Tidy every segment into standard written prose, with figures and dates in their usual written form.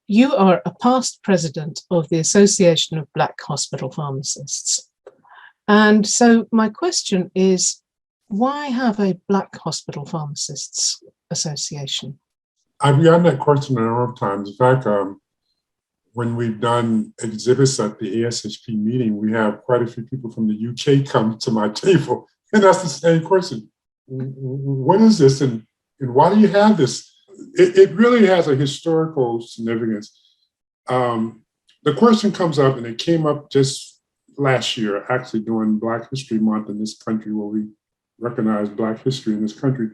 you are a past president of the Association of Black Hospital Pharmacists. And so my question is, why have a Black Hospital Pharmacists Association? I've gotten that question a number of times. In fact, when we've done exhibits at the ASHP meeting, we have quite a few people from the UK come to my table and ask the same question. What is this and why do you have this? It really has a historical significance. The question comes up, and it came up just last year, actually during Black History Month in this country, where we recognize Black history in this country.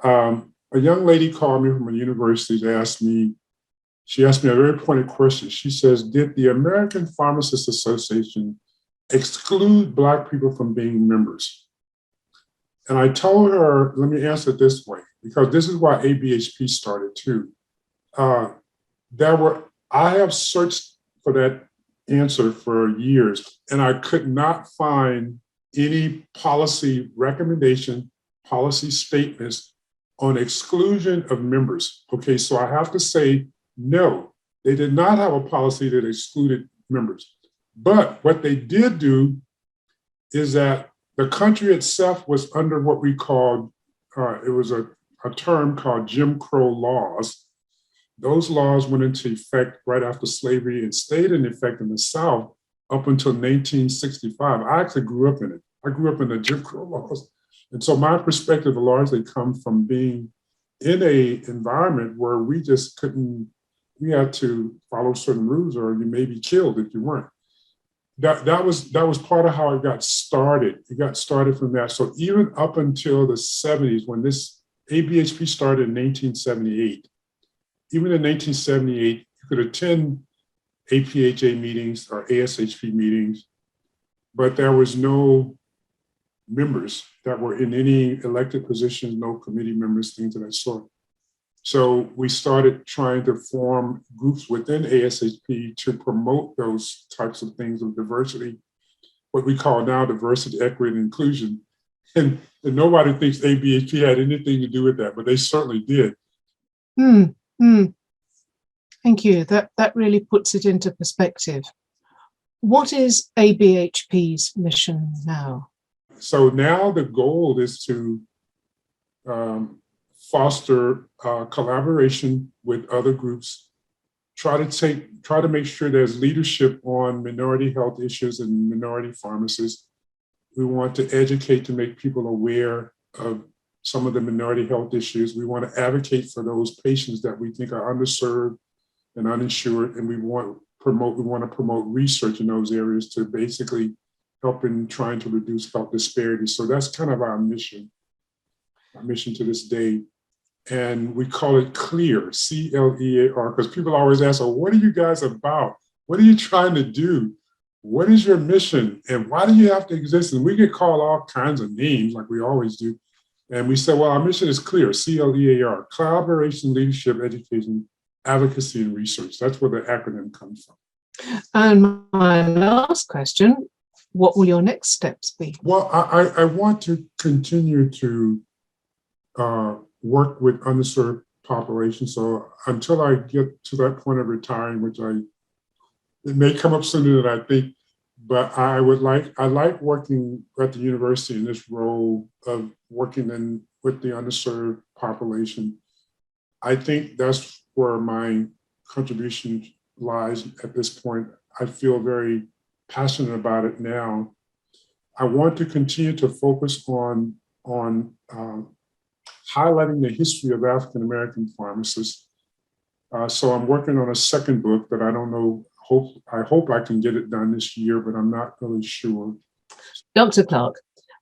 A young lady called me from a university to ask me, she asked me a very pointed question. She says, did the American Pharmacists Association exclude Black people from being members? And I told her, let me answer it this way, because this is why ABHP started too. I have searched for that answer for years, and I could not find any policy recommendation, policy statements on exclusion of members. Okay, so I have to say, no, they did not have a policy that excluded members. But what they did do is that the country itself was under what we called, it was a term called Jim Crow laws. Those laws went into effect right after slavery and stayed in effect in the South up until 1965. I actually grew up in it. I grew up in the Jim Crow laws. And so my perspective largely comes from being in an environment where we just couldn't, we had to follow certain rules or you may be killed if you weren't. That was part of how it got started. It got started from that. So even up until the 70s, when this ABHP started in 1978, even in 1978, you could attend APHA meetings or ASHP meetings, but there was no members that were in any elected positions, no committee members, things of that sort. So we started trying to form groups within ASHP to promote those types of things of diversity, what we call now diversity, equity, and inclusion. And nobody thinks ABHP had anything to do with that, but they certainly did. Thank you. That really puts it into perspective. What is ABHP's mission now? So now the goal is to foster collaboration with other groups, try to make sure there's leadership on minority health issues and minority pharmacists. We want to educate to make people aware of some of the minority health issues. We want to advocate for those patients that we think are underserved and uninsured, and we want to promote research in those areas to basically help in trying to reduce health disparities. So that's kind of our mission to this day. And we call it CLEAR, C-L-E-A-R, because people always ask, oh, what are you guys about? What are you trying to do? What is your mission? And why do you have to exist? And we get called all kinds of names like we always do. And we said, well, our mission is CLEAR, C-L-E-A-R, collaboration, leadership, education, advocacy, and research. That's where the acronym comes from. And my last question, what will your next steps be? Well, I want to continue to work with underserved populations. So until I get to that point of retiring, which it may come up sooner than I think, but I like working at the university in this role of working with the underserved population. I think that's where my contribution lies at this point. I feel very passionate about it now. I want to continue to focus on highlighting the history of African-American pharmacists. So I'm working on a second book that I don't know, I hope I can get it done this year, but I'm not really sure. Dr. Clark,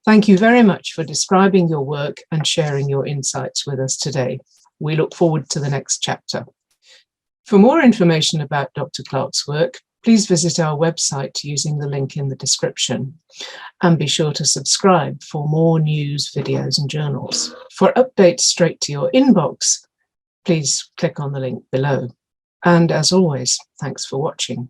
thank you very much for describing your work and sharing your insights with us today. We look forward to the next chapter. For more information about Dr. Clark's work, please visit our website using the link in the description, and be sure to subscribe for more news, videos, and journals. For updates straight to your inbox, please click on the link below. And as always, thanks for watching.